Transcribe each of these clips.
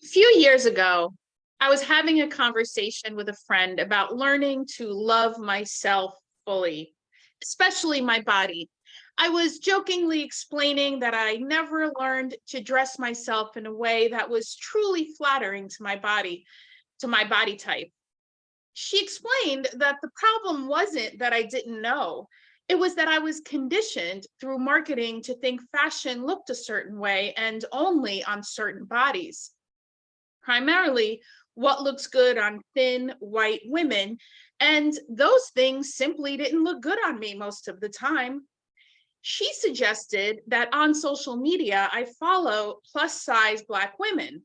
A few years ago, I was having a conversation with a friend about learning to love myself fully, especially my body. I was jokingly explaining that I never learned to dress myself in a way that was truly flattering to my body type. She explained that the problem wasn't that I didn't know. It was that I was conditioned through marketing to think fashion looked a certain way and only on certain bodies. Primarily what looks good on thin white women, and those things simply didn't look good on me most of the time. She suggested that on social media, I follow plus size Black women.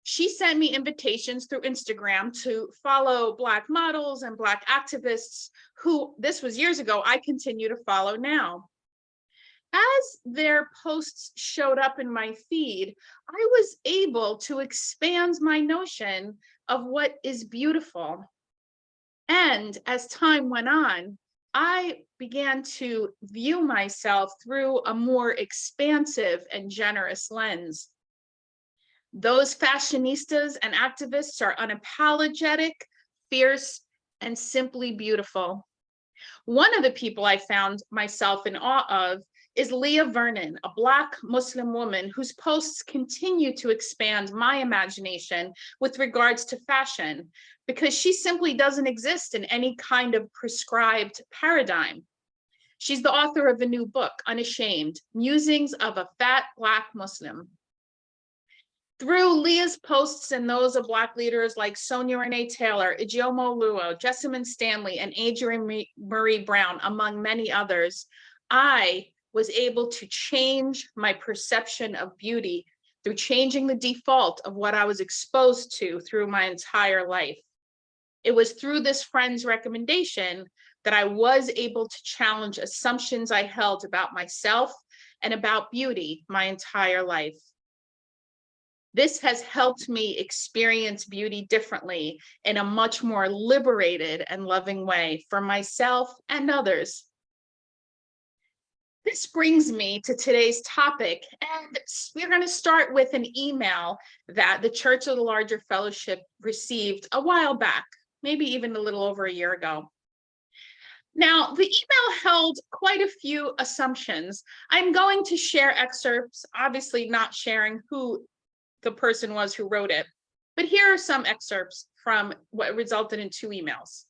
She sent me invitations through Instagram to follow Black models and Black activists who, this was years ago, I continue to follow now. As their posts showed up in my feed, I was able to expand my notion of what is beautiful. And as time went on, I began to view myself through a more expansive and generous lens. Those fashionistas and activists are unapologetic, fierce, and simply beautiful. One of the people I found myself in awe of is Leah Vernon, a Black Muslim woman whose posts continue to expand my imagination with regards to fashion, because she simply doesn't exist in any kind of prescribed paradigm. She's the author of a new book, Unashamed, Musings of a Fat Black Muslim. Through Leah's posts and those of Black leaders like Sonia Renee Taylor, Ijeoma Oluo, Jessamine Stanley, and Adrienne Marie Brown, among many others, I was able to change my perception of beauty through changing the default of what I was exposed to through my entire life. It was through this friend's recommendation that I was able to challenge assumptions I held about myself and about beauty my entire life. This has helped me experience beauty differently in a much more liberated and loving way for myself and others. This brings me to today's topic, and we're going to start with an email that the Church of the Larger Fellowship received a while back, maybe even a little over a year ago. Now, the email held quite a few assumptions. I'm going to share excerpts, obviously not sharing who the person was who wrote it, but here are some excerpts from what resulted in 2 emails.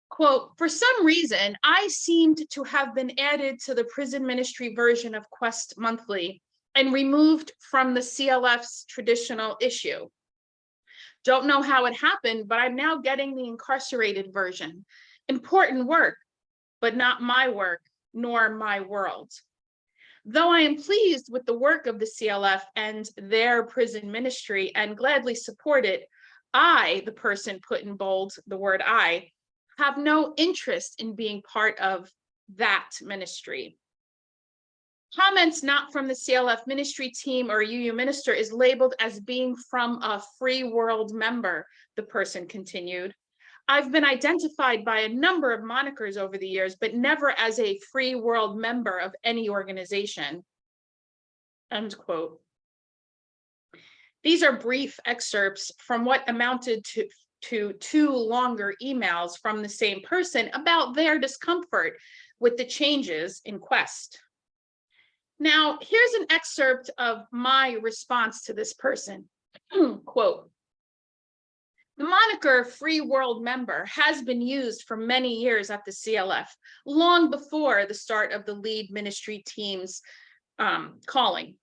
Quote, for some reason, I seemed to have been added to the prison ministry version of Quest Monthly and removed from the CLF's traditional issue. Don't know how it happened, but I'm now getting the incarcerated version. Important work, but not my work, nor my world. Though I am pleased with the work of the CLF and their prison ministry and gladly support it, I, the person put in bold the word I, have no interest in being part of that ministry. Comments not from the CLF ministry team or UU minister is labeled as being from a free world member, the person continued. I've been identified by a number of monikers over the years, but never as a free world member of any organization. End quote. These are brief excerpts from what amounted to 2 longer emails from the same person about their discomfort with the changes in Quest. Now, here's an excerpt of my response to this person. Quote, the moniker free world member has been used for many years at the CLF, long before the start of the lead ministry team's calling.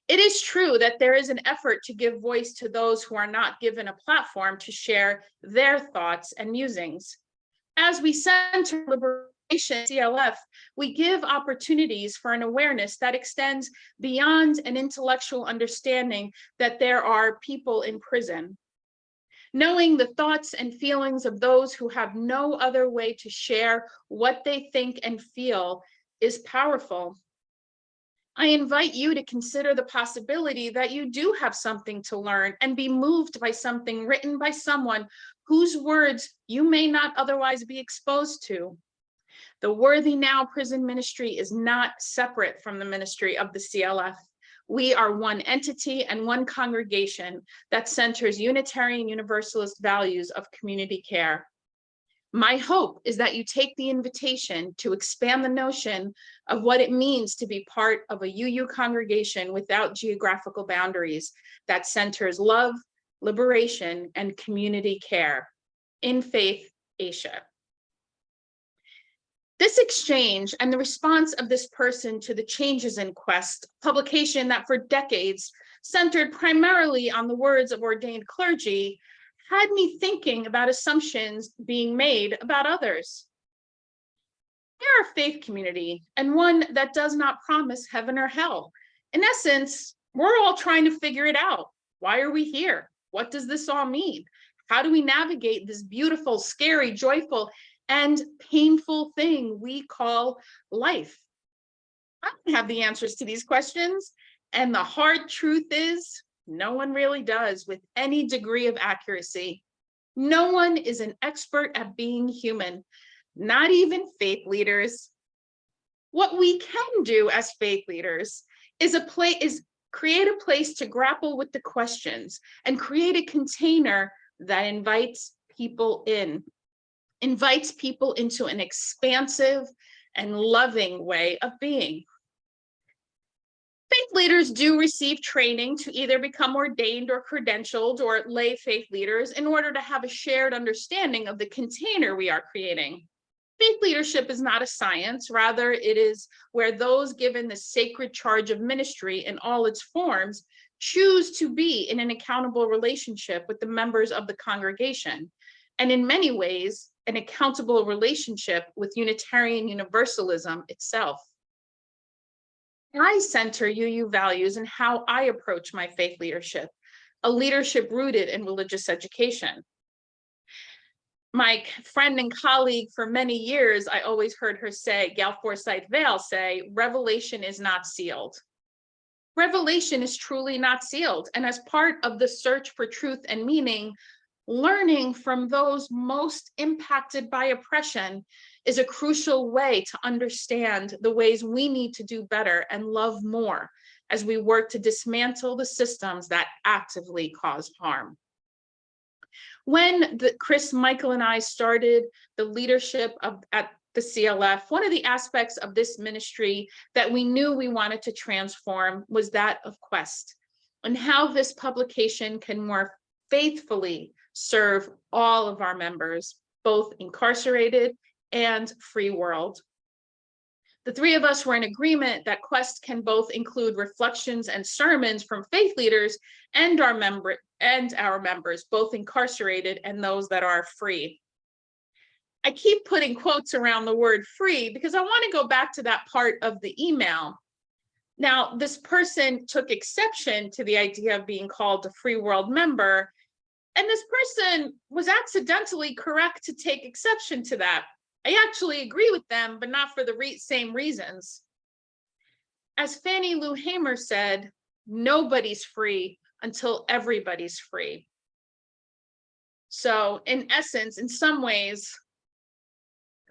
It is true that there is an effort to give voice to those who are not given a platform to share their thoughts and musings. As we center liberation CLF, we give opportunities for an awareness that extends beyond an intellectual understanding that there are people in prison. Knowing the thoughts and feelings of those who have no other way to share what they think and feel is powerful. I invite you to consider the possibility that you do have something to learn and be moved by something written by someone whose words you may not otherwise be exposed to. The Worthy Now Prison Ministry is not separate from the ministry of the CLF. We are one entity and one congregation that centers Unitarian Universalist values of community care. My hope is that you take the invitation to expand the notion of what it means to be part of a UU congregation without geographical boundaries that centers love, liberation, and community care. In faith, Aisha. This exchange and the response of this person to the Changes in Quest, publication that for decades centered primarily on the words of ordained clergy, had me thinking about assumptions being made about others. We are a faith community and one that does not promise heaven or hell. In essence, we're all trying to figure it out. Why are we here? What does this all mean? How do we navigate this beautiful, scary, joyful, and painful thing we call life? I don't have the answers to these questions, and the hard truth is, no one really does with any degree of accuracy. No one is an expert at being human, not even faith leaders. What we can do as faith leaders is create a place to grapple with the questions and create a container that invites people into an expansive and loving way of being. Faith leaders do receive training to either become ordained or credentialed or lay faith leaders in order to have a shared understanding of the container we are creating. Faith leadership is not a science, rather it is where those given the sacred charge of ministry in all its forms choose to be in an accountable relationship with the members of the congregation, and in many ways, an accountable relationship with Unitarian Universalism itself. I center UU values in how I approach my faith leadership, a leadership rooted in religious education. My friend and colleague for many years, I always heard her say, Gal Forsyth Vale say, revelation is not sealed. Revelation is truly not sealed. And as part of the search for truth and meaning, learning from those most impacted by oppression is a crucial way to understand the ways we need to do better and love more as we work to dismantle the systems that actively cause harm. When Chris, Michael, and I started the leadership at the CLF, one of the aspects of this ministry that we knew we wanted to transform was that of Quest, and how this publication can more faithfully serve all of our members, both incarcerated and free world. The three of us were in agreement that Quest can both include reflections and sermons from faith leaders and our members, both incarcerated and those that are free. I keep putting quotes around the word free because I want to go back to that part of the email. Now, this person took exception to the idea of being called a free world member, and this person was accidentally correct to take exception to that. I actually agree with them, but not for the same reasons. As Fannie Lou Hamer said, nobody's free until everybody's free. So in essence, in some ways,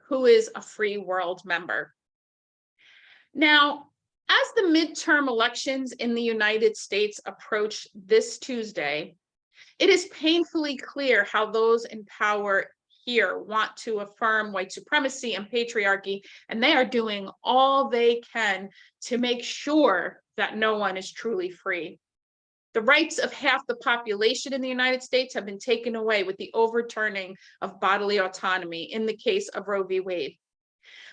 who is a free world member? Now, as the midterm elections in the United States approach this Tuesday, it is painfully clear how those in power here want to affirm white supremacy and patriarchy, and they are doing all they can to make sure that no one is truly free. The rights of half the population in the United States have been taken away with the overturning of bodily autonomy in the case of Roe v. Wade.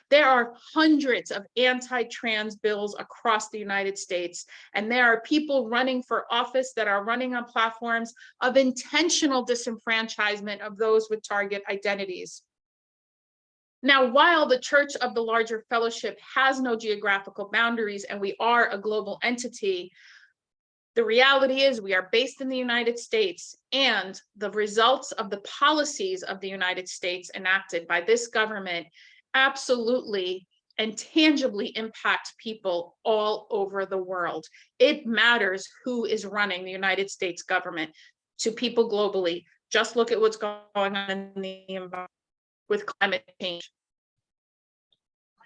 There are hundreds of anti-trans bills across the United States, and there are people running for office that are running on platforms of intentional disenfranchisement of those with target identities. Now, while the Church of the Larger Fellowship has no geographical boundaries and we are a global entity, the reality is we are based in the United States, and the results of the policies of the United States enacted by this government absolutely and tangibly impact people all over the world. It matters who is running the United States government to people globally. Just look at what's going on in the environment with climate change.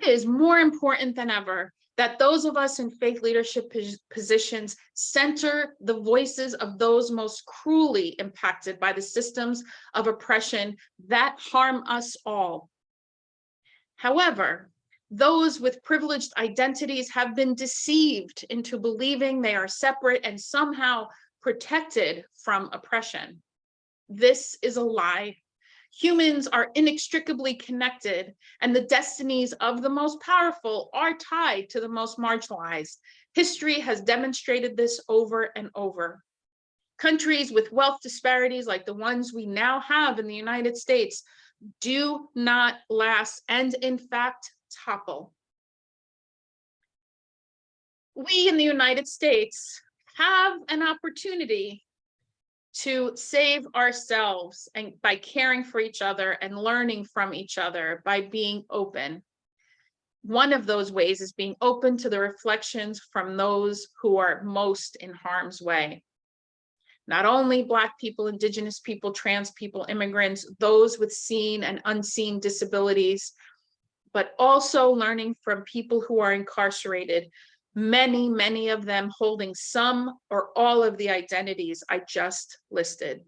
It is more important than ever that those of us in faith leadership positions center the voices of those most cruelly impacted by the systems of oppression that harm us all. However, those with privileged identities have been deceived into believing they are separate and somehow protected from oppression. This is a lie. Humans are inextricably connected, and the destinies of the most powerful are tied to the most marginalized. History has demonstrated this over and over. Countries with wealth disparities like the ones we now have in the United States do not last and, in fact, topple. We in the United States have an opportunity to save ourselves and by caring for each other and learning from each other by being open. One of those ways is being open to the reflections from those who are most in harm's way. Not only Black people, Indigenous people, trans people, immigrants, those with seen and unseen disabilities, but also learning from people who are incarcerated, many of them holding some or all of the identities I just listed.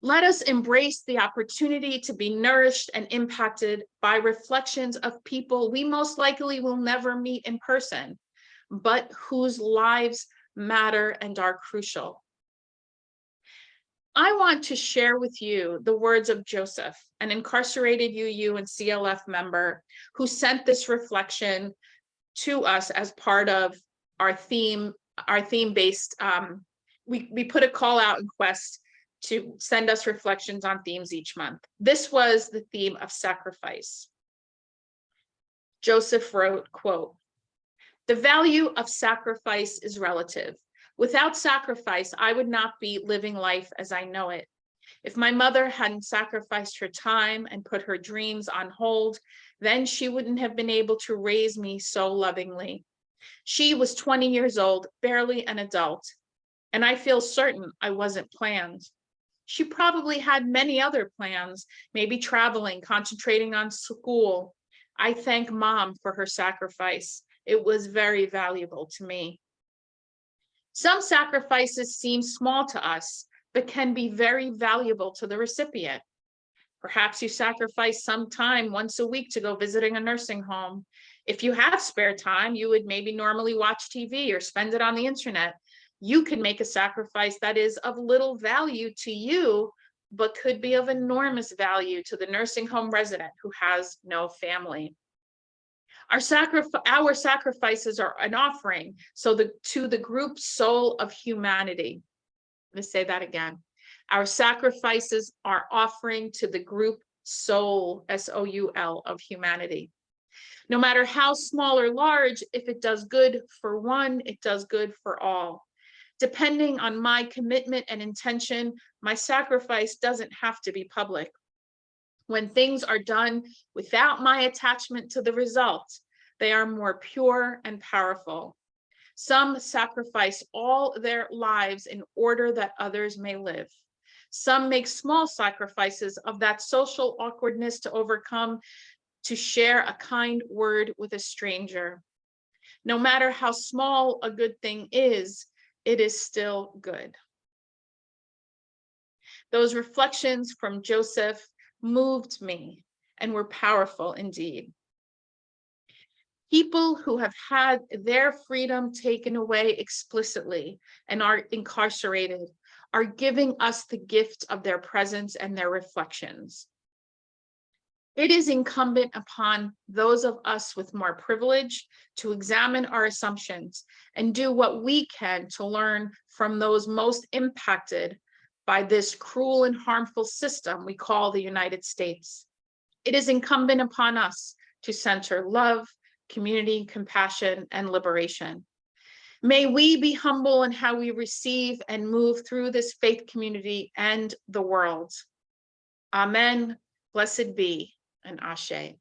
Let us embrace the opportunity to be nourished and impacted by reflections of people we most likely will never meet in person, but whose lives matter and are crucial. I want to share with you the words of Joseph, an incarcerated UU and CLF member who sent this reflection to us as part of our theme-based, we put a call out in Quest to send us reflections on themes each month. This was the theme of sacrifice. Joseph wrote, quote, "The value of sacrifice is relative. Without sacrifice, I would not be living life as I know it. If my mother hadn't sacrificed her time and put her dreams on hold, then she wouldn't have been able to raise me so lovingly. She was 20 years old, barely an adult, and I feel certain I wasn't planned. She probably had many other plans, maybe traveling, concentrating on school. I thank Mom for her sacrifice. It was very valuable to me." Some sacrifices seem small to us, but can be very valuable to the recipient. Perhaps you sacrifice some time once a week to go visiting a nursing home. If you have spare time, you would maybe normally watch TV or spend it on the internet. You can make a sacrifice that is of little value to you, but could be of enormous value to the nursing home resident who has no family. Our sacrifices are an offering to the group soul of humanity. Let me say that again. Our sacrifices are offering to the group soul, S-O-U-L, of humanity. No matter how small or large, if it does good for one, it does good for all. Depending on my commitment and intention, my sacrifice doesn't have to be public. When things are done without my attachment to the result, they are more pure and powerful. Some sacrifice all their lives in order that others may live. Some make small sacrifices of that social awkwardness to overcome, to share a kind word with a stranger. No matter how small a good thing is, it is still good. Those reflections from Joseph moved me and were powerful indeed. People who have had their freedom taken away explicitly and are incarcerated are giving us the gift of their presence and their reflections. It is incumbent upon those of us with more privilege to examine our assumptions and do what we can to learn from those most impacted by this cruel and harmful system we call the United States. It is incumbent upon us to center love, community, compassion, and liberation. May we be humble in how we receive and move through this faith community and the world. Amen. Blessed be, and Ashe.